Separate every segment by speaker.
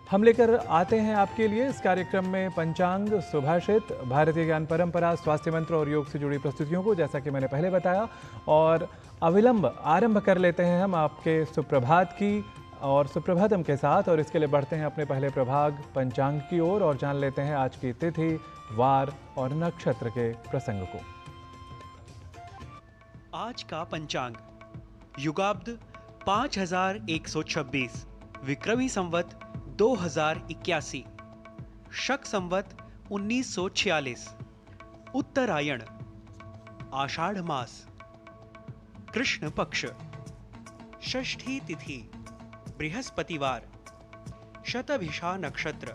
Speaker 1: हम लेकर आते हैं आपके लिए इस कार्यक्रम में पंचांग, सुभाषित, भारतीय ज्ञान परंपरा, स्वास्थ्य मंत्र और योग से जुड़ी प्रस्तुतियों को, जैसा कि मैंने पहले बताया। और अविलंब आरंभ कर लेते हैं हम आपके सुप्रभात की और सुप्रभातम के साथ, और इसके लिए बढ़ते हैं अपने पहले प्रभाग पंचांग की ओर और जान लेते हैं आज की तिथि, वार और नक्षत्र के प्रसंग को।
Speaker 2: आज का पंचांग युगाब्द 5126, विक्रमी संवत 2081, शक संवत 1946, उत्तरायण, आषाढ़ मास, कृष्ण पक्ष, षष्ठी तिथि, बृहस्पतिवार, शतभिषा नक्षत्र।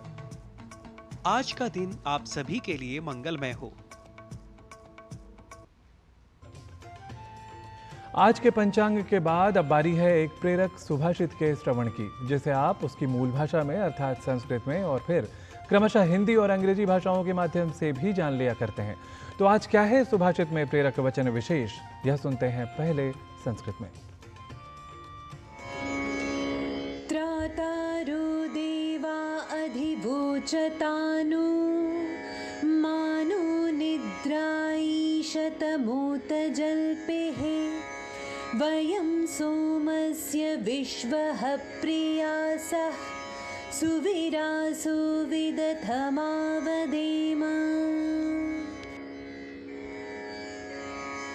Speaker 2: आज का दिन आप सभी के लिए मंगलमय हो।
Speaker 1: आज के पंचांग के बाद अब बारी है एक प्रेरक सुभाषित के श्रवण की, जिसे आप उसकी मूल भाषा में अर्थात संस्कृत में और फिर क्रमशः हिंदी और अंग्रेजी भाषाओं के माध्यम से भी जान लिया करते हैं। तो आज क्या है सुभाषित में प्रेरक वचन विशेष, यह सुनते हैं पहले संस्कृत में।
Speaker 3: त्रातारो देवा अधिभोचतानु मानो निद्राईशतमोत जल्पेः वयं सोमस्य विश्वः प्रियासः सुविरासो विदथमावदेम।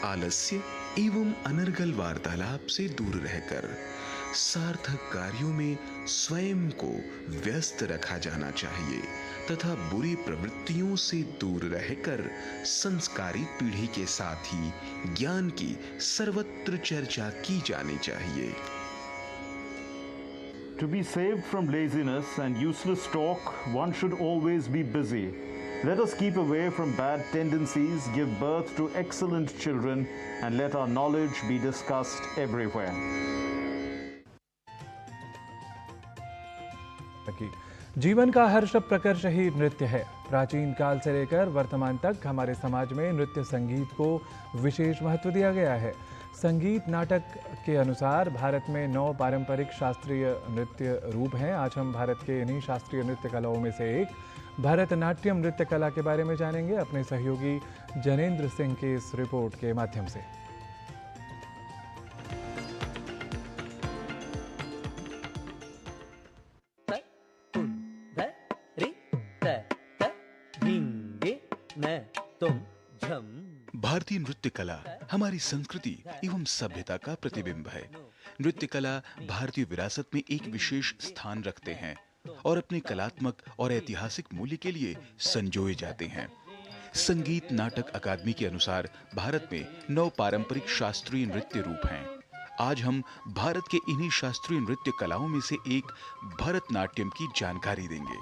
Speaker 4: आलस्य एवं अनर्गल वार्तालाप से दूर रहकर सार्थक कार्यों में स्वयं को व्यस्त रखा जाना चाहिए तथा बुरी प्रवृत्तियों से दूर रहकर संस्कारी पीढ़ी के साथ ही ज्ञान की सर्वत्र चर्चा की जानी चाहिए।
Speaker 5: To be saved from laziness and useless talk, one should always be busy. Let us keep away from bad tendencies, give birth to excellent children, and let our knowledge be discussed everywhere.
Speaker 1: जीवन का हर्ष प्रकर्ष ही नृत्य है। प्राचीन काल से लेकर वर्तमान तक हमारे समाज में नृत्य संगीत को विशेष महत्व दिया गया है। संगीत नाटक के अनुसार भारत में 9 पारंपरिक शास्त्रीय नृत्य रूप हैं। आज हम भारत के इन्हीं शास्त्रीय नृत्य कलाओं में से एक भरतनाट्यम नृत्य कला के बारे में जानेंगे अपने सहयोगी जनेंद्र सिंह की इस रिपोर्ट के माध्यम से।
Speaker 4: भारतीय नृत्य कला हमारी संस्कृति एवं सभ्यता का प्रतिबिंब है। नृत्य कला भारतीय विरासत में एक विशेष स्थान रखते हैं और अपने कलात्मक और ऐतिहासिक मूल्य के लिए संजोए जाते हैं। संगीत नाटक अकादमी के अनुसार भारत में 9 पारंपरिक शास्त्रीय नृत्य रूप हैं। आज हम भारत के इन्हीं शास्त्रीय नृत्य कलाओं में से एक भरतनाट्यम की जानकारी देंगे।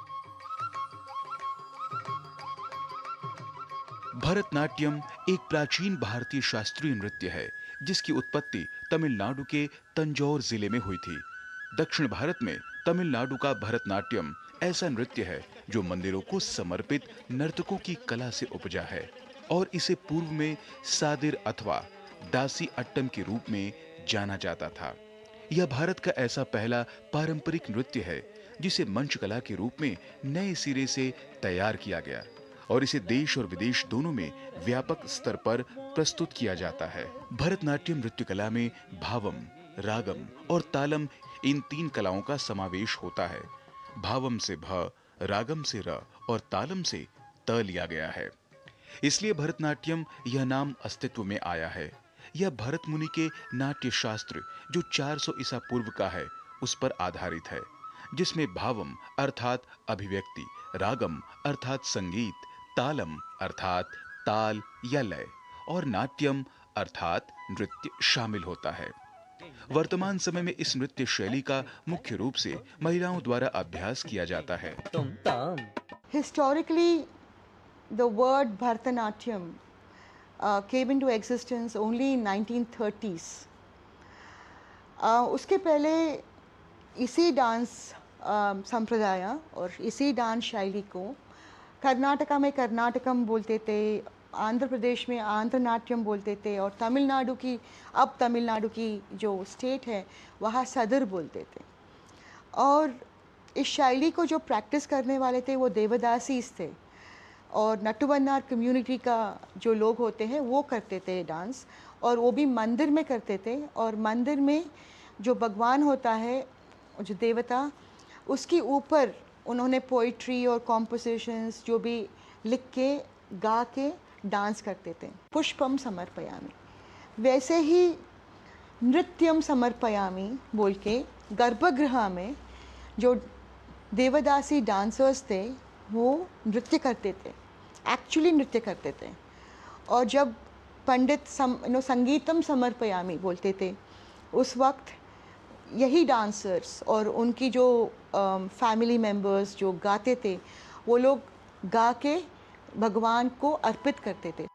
Speaker 4: भरतनाट्यम एक प्राचीन भारतीय शास्त्रीय नृत्य है जिसकी उत्पत्ति तमिलनाडु के तंजौर जिले में हुई थी। दक्षिण भारत में तमिलनाडु का भरतनाट्यम ऐसा नृत्य है जो मंदिरों को समर्पित नर्तकों की कला से उपजा है और इसे पूर्व में सादिर अथवा दासी अट्टम के रूप में जाना जाता था। यह भारत का ऐसा पहला पारंपरिक नृत्य है जिसे मंच कला के रूप में नए सिरे से तैयार किया गया और इसे देश और विदेश दोनों में व्यापक स्तर पर प्रस्तुत किया जाता है। भरतनाट्यम नृत्य कला में भावम, रागम और तालम इन 3 कलाओं का समावेश होता है। भावम से भ, रागम से र और तालम से त लिया गया है। इसलिए भरतनाट्यम यह नाम अस्तित्व में आया है। यह भरत मुनि के नाट्य शास्त्र जो 400 ईसा पूर्व का है उस पर आधारित है, जिसमें भावम अर्थात अभिव्यक्ति, रागम अर्थात संगीत, तालम अर्थात ताल या लय और नाट्यम अर्थात नृत्य शामिल होता है। वर्तमान समय में इस नृत्य शैली का मुख्य रूप से महिलाओं द्वारा अभ्यास किया जाता है।
Speaker 6: Historically, the word Bharatanatyam came into existence only in 1930s. उसके पहले इसी डांस संप्रदाय और इसी डांस शैली को कर्नाटका में कर्नाटकम बोलते थे, आंध्र प्रदेश में आंध्र नाट्यम बोलते थे और तमिलनाडु की जो स्टेट है वहाँ सदर बोलते थे। और इस शैली को जो प्रैक्टिस करने वाले थे वो देवदासीज थे और नटुवन्नार कम्युनिटी का जो लोग होते हैं वो करते थे डांस, और वो भी मंदिर में करते थे। और मंदिर में जो भगवान होता है, जो देवता, उसके ऊपर उन्होंने पोइट्री और कॉम्पोजिशंस जो भी लिख के गा के डांस करते थे। पुष्पम समर्पयामि, वैसे ही नृत्यम समर्पयामि बोल के गर्भगृह में जो देवदासी डांसर्स थे वो नृत्य करते थे, एक्चुअली नृत्य करते थे। और जब पंडित संगीतम समर्पयामि बोलते थे, उस वक्त यही डांसर्स और उनकी जो फैमिली मेंबर्स जो गाते थे, वो लोग गा के भगवान को अर्पित करते थे।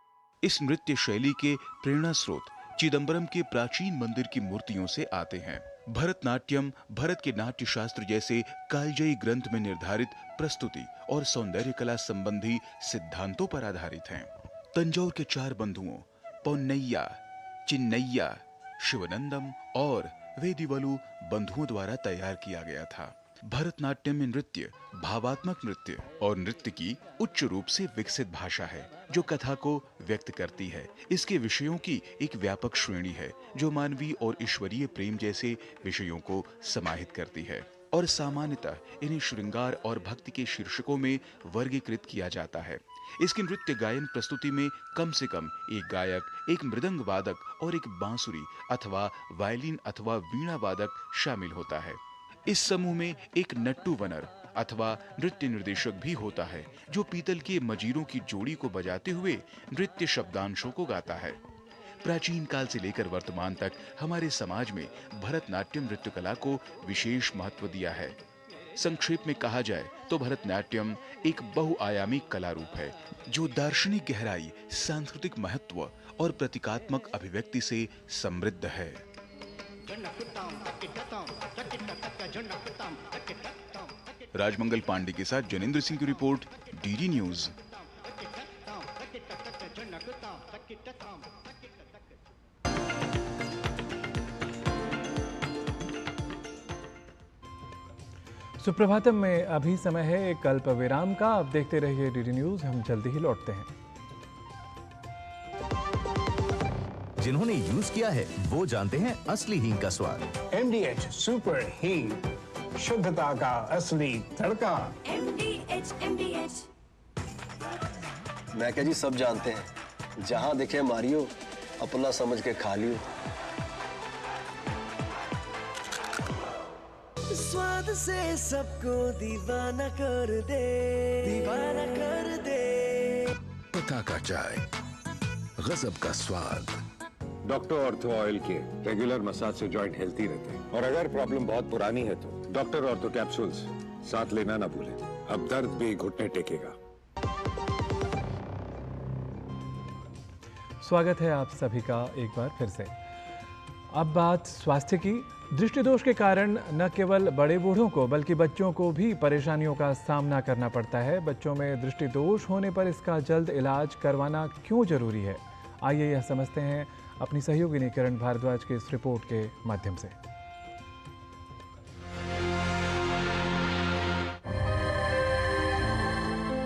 Speaker 4: इस नृत्य शैली के प्रेरणा स्रोत चिदंबरम के प्राचीन मंदिर की मूर्तियों से आते हैं। भरतनाट्यम भारत के नाट्य शास्त्र जैसे कालजयी ग्रंथ में निर्धारित प्रस्तुति और सौंदर्य कला संबंधी सिद्धांतों पर आधारित हैं। तंजौर के 4 बंधुओं पौन्नैया, चिन्नैया, शिवनंदम और वेदिवलु बंधुओं द्वारा तैयार किया गया था। भरतनाट्यम में नृत्य भावात्मक नृत्य और नृत्य की उच्च रूप से विकसित भाषा है जो कथा को व्यक्त करती है। इसके विषयों की एक व्यापक श्रेणी है जो मानवीय और ईश्वरीय प्रेम जैसे विषयों को समाहित करती है, और सामान्यतः इन्हें श्रृंगार और भक्ति के शीर्षकों में वर्गीकृत किया जाता है। इसकी नृत्य गायन प्रस्तुति में कम से कम एक गायक, एक मृदंग वादक और एक बांसुरी अथवा वायलिन अथवा वीणा वादक शामिल होता है। इस समूह में एक नट्टुवनर अथवा नृत्य निर्देशक भी होता है जो पीतल के मजीरों की जोड़ी को बजाते हुए नृत्य शब्दांशों को गाता है। प्राचीन काल से लेकर वर्तमान तक हमारे समाज में भरतनाट्यम नृत्य कला को विशेष महत्व दिया है। संक्षेप में कहा जाए तो भरतनाट्यम एक बहुआयामी कला रूप है जो दार्शनिक गहराई, सांस्कृतिक महत्व और प्रतीकात्मक अभिव्यक्ति से समृद्ध है। राजमंगल पांडे के साथ जनेंद्र सिंह की रिपोर्ट, डीडी न्यूज।
Speaker 1: सुप्रभातम में अभी समय है एक अल्प विराम का। अब देखते रहिए डीडी न्यूज, हम जल्दी ही लौटते हैं।
Speaker 7: जिन्होंने यूज किया है वो जानते हैं असली हींग का स्वाद।
Speaker 8: MDH सुपर हींग, शुद्धता का असली तड़का।
Speaker 9: MDH। मैं क्या जी, सब जानते हैं, जहां दिखे मारियो, अपना समझ के खा लियो।
Speaker 10: स्वाद से सबको दीवाना कर दे, दीवाना कर दे।
Speaker 7: पता का चाय, गजब का स्वाद।
Speaker 11: डॉक्टर ऑर्थो ऑयल के रेगुलर मसाज से जॉइंट हेल्थी रहते हैं, और अगर प्रॉब्लम बहुत पुरानी है तो डॉक्टर ऑर्थो कैप्सूल्स साथ लेना ना भूलें। अब दर्द भी घुटने टेकेगा।
Speaker 1: स्वागत है आप सभी का एक बार फिर से। अब बात स्वास्थ्य की। दृष्टि दोष के कारण न केवल बड़े बूढ़ों को बल्कि बच्चों को भी परेशानियों का सामना करना पड़ता है। बच्चों में दृष्टि दोष होने पर इसका जल्द इलाज करवाना क्यों जरूरी है, आइए यह समझते हैं अपनी सहयोगिनी किरण भारद्वाज के इस रिपोर्ट के माध्यम से।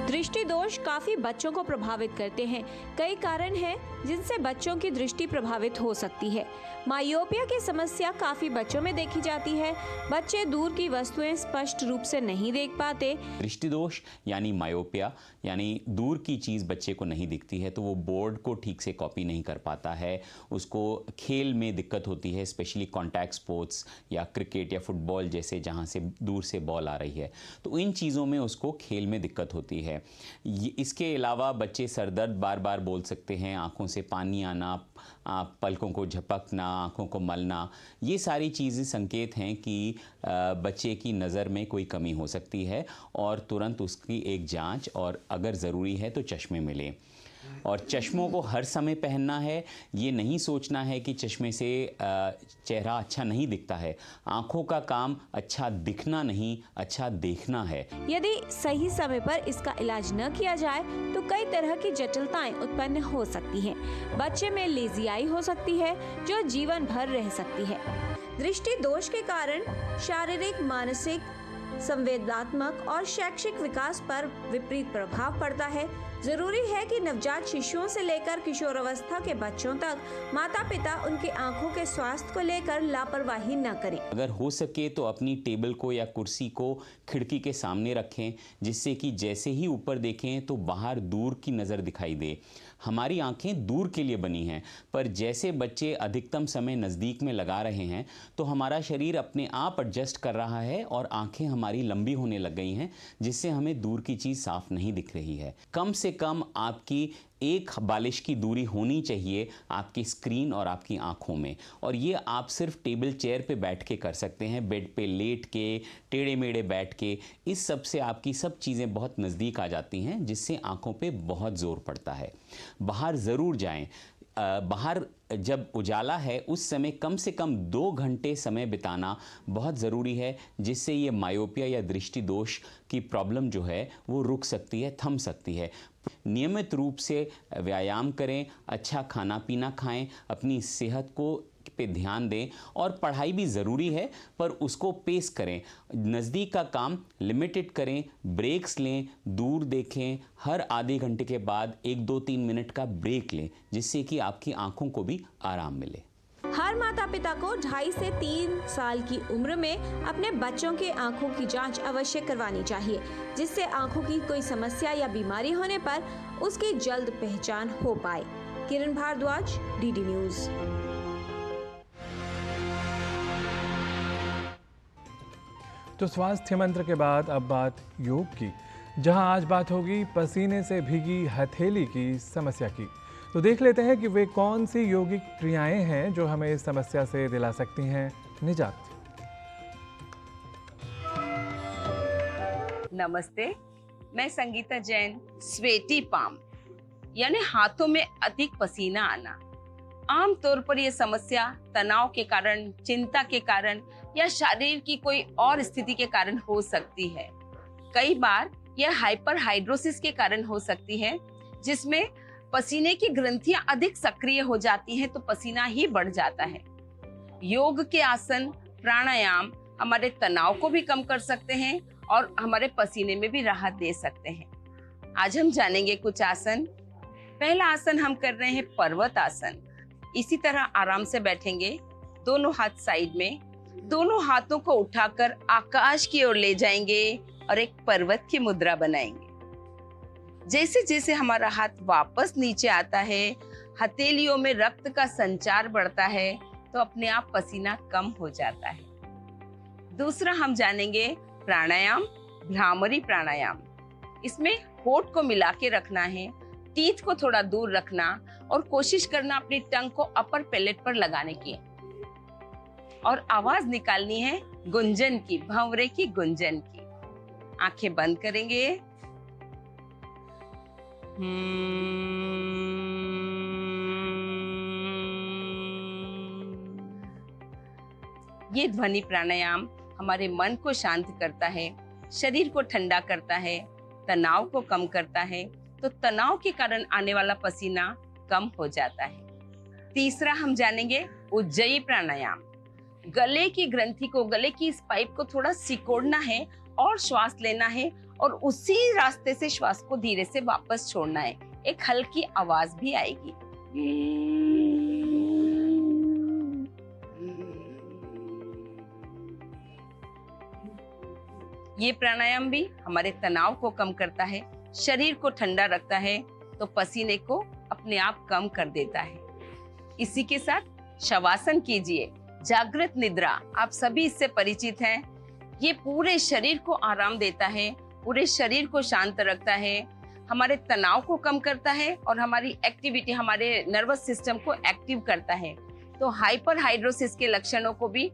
Speaker 12: दृष्टि दोष काफी बच्चों को प्रभावित करते हैं। कई कारण हैं जिनसे बच्चों की दृष्टि प्रभावित हो सकती है। मायोपिया की समस्या काफी बच्चों में देखी जाती है। बच्चे दूर की वस्तुएं स्पष्ट रूप से नहीं देख पाते।
Speaker 13: दृष्टि दोष यानी मायोपिया, यानी दूर की चीज बच्चे को नहीं दिखती है तो वो बोर्ड को ठीक से कॉपी नहीं कर पाता है। उसको खेल में दिक्कत होती है, स्पेशली कॉन्टैक्ट स्पोर्ट्स या क्रिकेट या फुटबॉल जैसे, जहाँ से दूर से बॉल आ रही है, तो इन चीज़ों में उसको खेल में दिक्कत होती है। इसके अलावा बच्चे सरदर्द बार बार बोल सकते हैं, आंखों से पानी आना, पलकों को झपकना, आंखों को मलना, ये सारी चीज़ें संकेत हैं कि बच्चे की नज़र में कोई कमी हो सकती है और तुरंत उसकी एक जांच और अगर ज़रूरी है तो चश्मे मिले। और चश्मों को हर समय पहनना है, ये नहीं सोचना है कि चश्मे से चेहरा अच्छा नहीं दिखता है। आंखों का काम अच्छा दिखना नहीं, अच्छा देखना है।
Speaker 12: यदि सही समय पर इसका इलाज न किया जाए तो कई तरह की जटिलताएं उत्पन्न हो सकती हैं। बच्चे में लेजी आई हो सकती है जो जीवन भर रह सकती है। दृष्टि दोष के कारण शारीरिक, मानसिक संवेदनात्मक और शैक्षिक विकास पर विपरीत प्रभाव पड़ता है। जरूरी है कि नवजात शिशुओं से लेकर किशोरावस्था के बच्चों तक माता पिता उनकी आंखों के स्वास्थ्य को लेकर लापरवाही न करें।
Speaker 13: अगर हो सके तो अपनी टेबल को या कुर्सी को खिड़की के सामने रखें, जिससे कि जैसे ही ऊपर देखें तो बाहर दूर की नज़र दिखाई दे। हमारी आंखें दूर के लिए बनी हैं, पर जैसे बच्चे अधिकतम समय नज़दीक में लगा रहे हैं तो हमारा शरीर अपने आप एडजस्ट कर रहा है और आंखें हमारी लंबी होने लग गई हैं, जिससे हमें दूर की चीज़ साफ नहीं दिख रही है। कम से कम आपकी एक बालिश की दूरी होनी चाहिए आपकी स्क्रीन और आपकी आंखों में, और ये आप सिर्फ टेबल चेयर पे बैठ के कर सकते हैं, बेड पे लेट के, टेढ़े मेढ़े बैठ के। इस सब से आपकी सब चीज़ें बहुत नज़दीक आ जाती हैं, जिससे आंखों पे बहुत ज़ोर पड़ता है। बाहर ज़रूर जाएं। बाहर जब उजाला है उस समय कम से कम 2 घंटे समय बिताना बहुत ज़रूरी है, जिससे ये मायोपिया या दृष्टि दोष की प्रॉब्लम जो है वो रुक सकती है, थम सकती है। नियमित रूप से व्यायाम करें, अच्छा खाना पीना खाएं, अपनी सेहत को पे ध्यान दें, और पढ़ाई भी ज़रूरी है पर उसको पेस करें। नज़दीक का काम लिमिटेड करें, ब्रेक्स लें, दूर देखें, हर आधे घंटे के बाद 1-2-3 मिनट का ब्रेक लें, जिससे कि आपकी आंखों को भी आराम मिले।
Speaker 12: हर माता पिता को 2.5 से 3 साल की उम्र में अपने बच्चों के आंखों की जांच अवश्य करवानी चाहिए, जिससे आंखों की कोई समस्या या बीमारी होने पर उसकी जल्द पहचान हो पाए। किरण भारद्वाज, डीडी न्यूज़।
Speaker 1: तो स्वास्थ्य मंत्र के बाद अब बात योग की, जहां आज बात होगी पसीने से भीगी हथेली की समस्या की। तो देख लेते हैं कि वे कौन सी योगिक क्रियाएं हैं जो हमें इस समस्या से दिला सकती हैं निजात।
Speaker 14: नमस्ते, मैं संगीता जैन। स्वेटी पाम यानी हाथों में अधिक पसीना आना, आमतौर पर यह समस्या तनाव के कारण, चिंता के कारण या शरीर की कोई और स्थिति के कारण हो सकती है। कई बार यह हाइपरहाइड्रोसिस के कारण हो सकती है, जिसमें पसीने की ग्रंथियां अधिक सक्रिय हो जाती हैं तो पसीना ही बढ़ जाता है। योग के आसन, प्राणायाम हमारे तनाव को भी कम कर सकते हैं और हमारे पसीने में भी राहत दे सकते हैं। आज हम जानेंगे कुछ आसन। पहला आसन हम कर रहे हैं पर्वत आसन। इसी तरह आराम से बैठेंगे, दोनों हाथ साइड में, दोनों हाथों को उठाकर आकाश की ओर ले जाएंगे और एक पर्वत की मुद्रा बनाएंगे। जैसे जैसे हमारा हाथ वापस नीचे आता है, हथेलियों में रक्त का संचार बढ़ता है तो अपने आप पसीना कम हो जाता है। दूसरा हम जानेंगे प्राणायाम, भ्रामरी प्राणायाम। इसमें होठ को मिला के रखना है, टीथ को थोड़ा दूर रखना और कोशिश करना अपनी टंग को अपर पैलेट पर लगाने की, और आवाज निकालनी है गुंजन की, भंवरे की, गुंजन की। आंखें बंद करेंगे। ये ध्वनि प्राणायाम हमारे मन को शांत करता है, शरीर को ठंडा करता है, तनाव को कम करता है, तो तनाव के कारण आने वाला पसीना कम हो जाता है। तीसरा हम जानेंगे उज्जयी प्राणायाम। गले की ग्रंथि को, गले की इस पाइप को थोड़ा सिकोड़ना है और श्वास लेना है, और उसी रास्ते से श्वास को धीरे से वापस छोड़ना है। एक हल्की आवाज भी आएगी। ये प्राणायाम भी हमारे तनाव को कम करता है, शरीर को ठंडा रखता है, तो पसीने को अपने आप कम कर देता है। इसी के साथ शवासन कीजिए, जागृत निद्रा। आप सभी इससे परिचित हैं। ये पूरे शरीर को आराम देता है, पूरे शरीर को शांत रखता है, हमारे तनाव को कम करता है और हमारी एक्टिविटी, हमारे नर्वस सिस्टम को एक्टिव करता है। तो हाइपरहाइड्रोसिस के लक्षणों को भी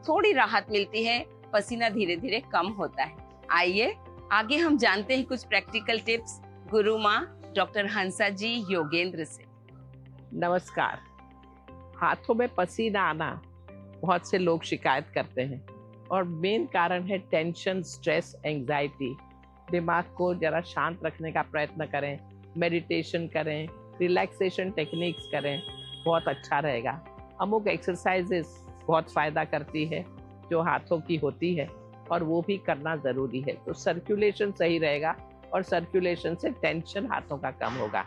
Speaker 14: थोड़ी राहत मिलती है, पसीना धीरे धीरे कम होता है। आइए आगे हम जानते हैं कुछ प्रैक्टिकल टिप्स गुरु माँ डॉक्टर हंसा जी योगेंद्र से।
Speaker 15: नमस्कार। हाथों में पसीना आना बहुत से लोग शिकायत करते हैं, और मेन कारण है टेंशन, स्ट्रेस, एंजाइटी। दिमाग को जरा शांत रखने का प्रयत्न करें, मेडिटेशन करें, रिलैक्सेशन टेक्निक्स करें, बहुत अच्छा रहेगा। अमुक एक्सरसाइजेस बहुत फ़ायदा करती है जो हाथों की होती है, और वो भी करना ज़रूरी है। तो सर्कुलेशन सही रहेगा और सर्कुलेशन से टेंशन हाथों का कम होगा।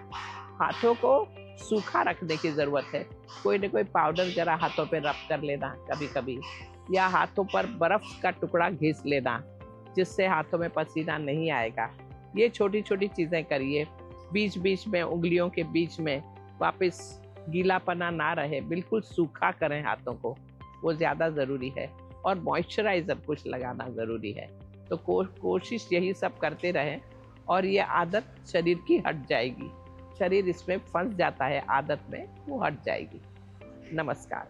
Speaker 15: हाथों को सूखा रखने की ज़रूरत है। कोई न कोई पाउडर जरा हाथों पे रब कर लेना कभी कभी, या हाथों पर बर्फ़ का टुकड़ा घिस लेना, जिससे हाथों में पसीना नहीं आएगा। ये छोटी छोटी चीज़ें करिए। बीच बीच में उंगलियों के बीच में वापस गीलापना ना रहे, बिल्कुल सूखा करें हाथों को, वो ज़्यादा ज़रूरी है। और मॉइस्चराइज़र कुछ लगाना ज़रूरी है। तो कोशिश यही सब करते रहें और ये आदत शरीर की हट जाएगी। शरीर इसमें फंस जाता है आदत में, वो हट जाएगी। नमस्कार।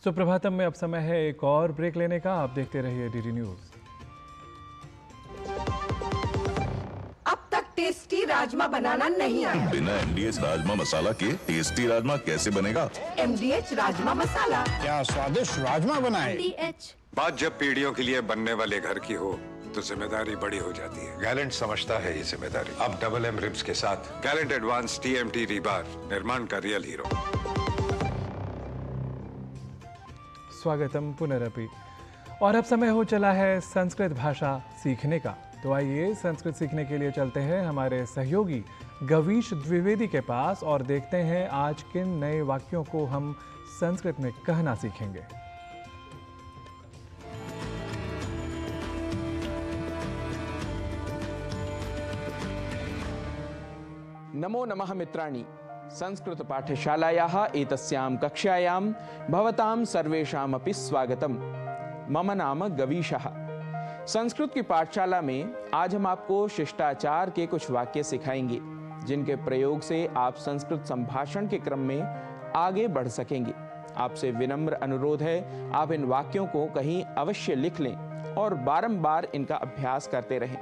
Speaker 1: सुप्रभातम में अब समय है एक और ब्रेक लेने का। आप देखते रहिए डीडी न्यूज़।
Speaker 16: टेस्टी राजमा बनाना नहीं आया।
Speaker 17: बिना MDH राजमा मसाला के टेस्टी राजमा कैसे बनेगा?
Speaker 16: MDH राजमा मसाला।
Speaker 8: क्या स्वादिष्ट राजमा बनाए।
Speaker 11: बात जब पीढ़ियों के लिए बनने वाले घर की हो तो जिम्मेदारी बड़ी हो जाती है। गैलेंट समझता है ये जिम्मेदारी। अब डबल M रिब्स के साथ गैलेंट एडवांस TMT रीबार, निर्माण का रियल हीरो।
Speaker 1: स्वागतम पुनरपि। और अब समय हो चला है संस्कृत भाषा सीखने का। तो आइए संस्कृत सीखने के लिए चलते हैं हमारे सहयोगी गवीश द्विवेदी के पास और देखते हैं आज किन नए वाक्यों को हम संस्कृत में कहना सीखेंगे।
Speaker 18: नमो नमः मित्राणि। संस्कृत पाठशालायाः एतस्यां कक्षायां भवतां सर्वेषामपि स्वागतम्। मम नाम गवीशः। संस्कृत की पाठशाला में आज हम आपको शिष्टाचार के कुछ वाक्य सिखाएंगे, जिनके प्रयोग से आप संस्कृत संभाषण के क्रम में आगे बढ़ सकेंगे। आपसे विनम्र अनुरोध है, आप इन वाक्यों को कहीं अवश्य लिख लें और बारंबार इनका अभ्यास करते रहें।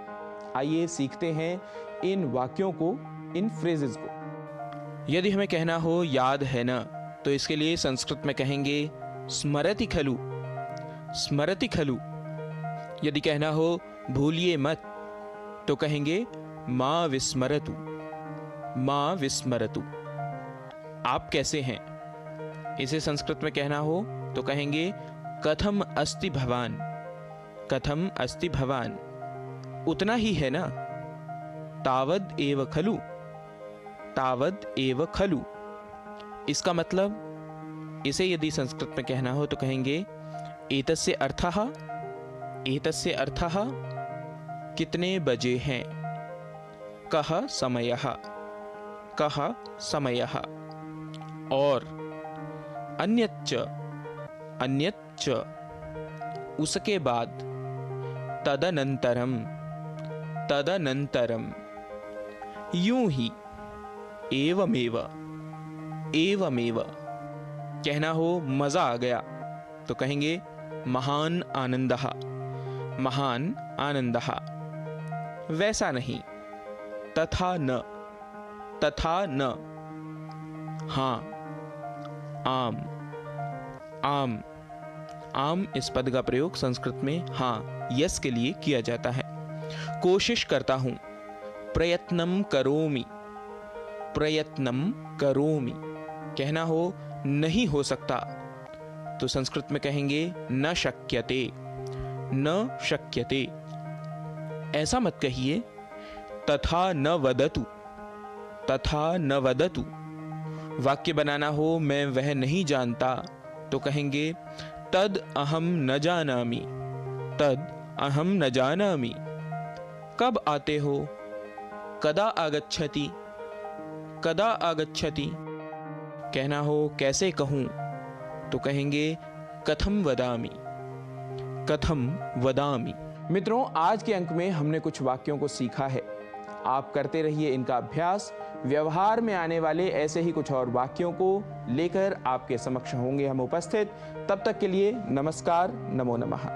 Speaker 18: आइए सीखते हैं इन वाक्यों को, इन फ्रेजेस को। यदि हमें कहना हो याद है ना, तो इसके लिए संस्कृत में कहेंगे स्मरति खलु, स्मरति खलु। यदि कहना हो भूलिए मत, तो कहेंगे मां विस्मरतु, मां विस्मरतु। आप कैसे हैं, इसे संस्कृत में कहना हो तो कहेंगे कथम अस्ति भवान, कथम अस्ति भवान। उतना ही है ना, तावद एव खलु, तावद एव खलु। इसका मतलब, इसे यदि संस्कृत में कहना हो तो कहेंगे एतस्य अर्थः, एतस्य अर्थः कितने बजे हैं, कः समयः, कः समयः। और अन्यच्च, अन्यच्च उसके बाद, तदनंतरम, तदनंतरम। यूं ही, एवमेव, एवमेव। कहना हो मजा आ गया तो कहेंगे महान आनंदः, महान आनंदः। वैसा नहीं, तथा न, तथा न। हाँ, आम, आम, आम इस पद का प्रयोग संस्कृत में हाँ, यस के लिए किया जाता है। कोशिश करता हूं, प्रयत्नम करोमि, प्रयत्नम करोमि। कहना हो नहीं हो सकता तो संस्कृत में कहेंगे न शक्यते, न शक्यते। ऐसा मत कहिए, तथा न वदतु, तथा न वदतु। वाक्य बनाना हो मैं वह नहीं जानता तो कहेंगे तद अहम न जानामि, तद अहम न जानामि। कब आते हो, कदा आगच्छति, कदा आगच्छति। कहना हो कैसे कहूं तो कहेंगे कथम वदामि, कथम वदामि। मित्रों, आज के अंक में हमने कुछ वाक्यों को सीखा है। आप करते रहिए इनका अभ्यास। व्यवहार में आने वाले ऐसे ही कुछ और वाक्यों को लेकर आपके समक्ष होंगे हम उपस्थित। तब तक के लिए नमस्कार, नमो नमः।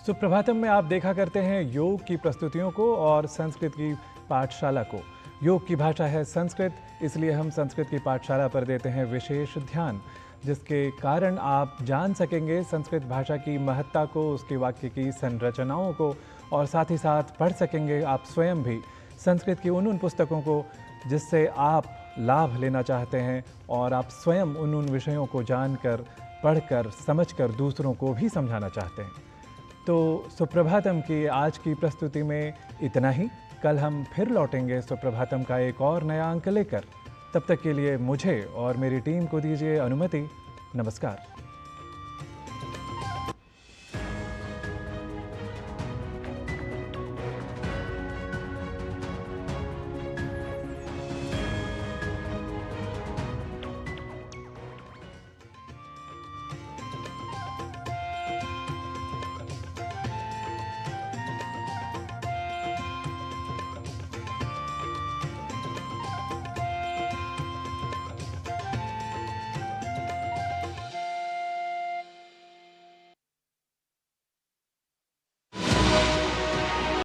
Speaker 1: सुप्रभातम में आप देखा करते हैं योग की प्रस्तुतियों को और संस्कृत की पाठशाला को। योग की भाषा है संस्कृत, इसलिए हम संस्कृत की पाठशाला पर देते हैं विशेष ध्यान, जिसके कारण आप जान सकेंगे संस्कृत भाषा की महत्ता को, उसके वाक्य की संरचनाओं को, और साथ ही साथ पढ़ सकेंगे आप स्वयं भी संस्कृत की उन पुस्तकों को जिससे आप लाभ लेना चाहते हैं और आप स्वयं उन विषयों को जानकर, पढ़कर, समझकर दूसरों को भी समझाना चाहते हैं। तो सुप्रभातम की आज की प्रस्तुति में इतना ही। कल हम फिर लौटेंगे सुप्रभातम का एक और नया अंक लेकर। तब तक के लिए मुझे और मेरी टीम को दीजिए अनुमति। नमस्कार।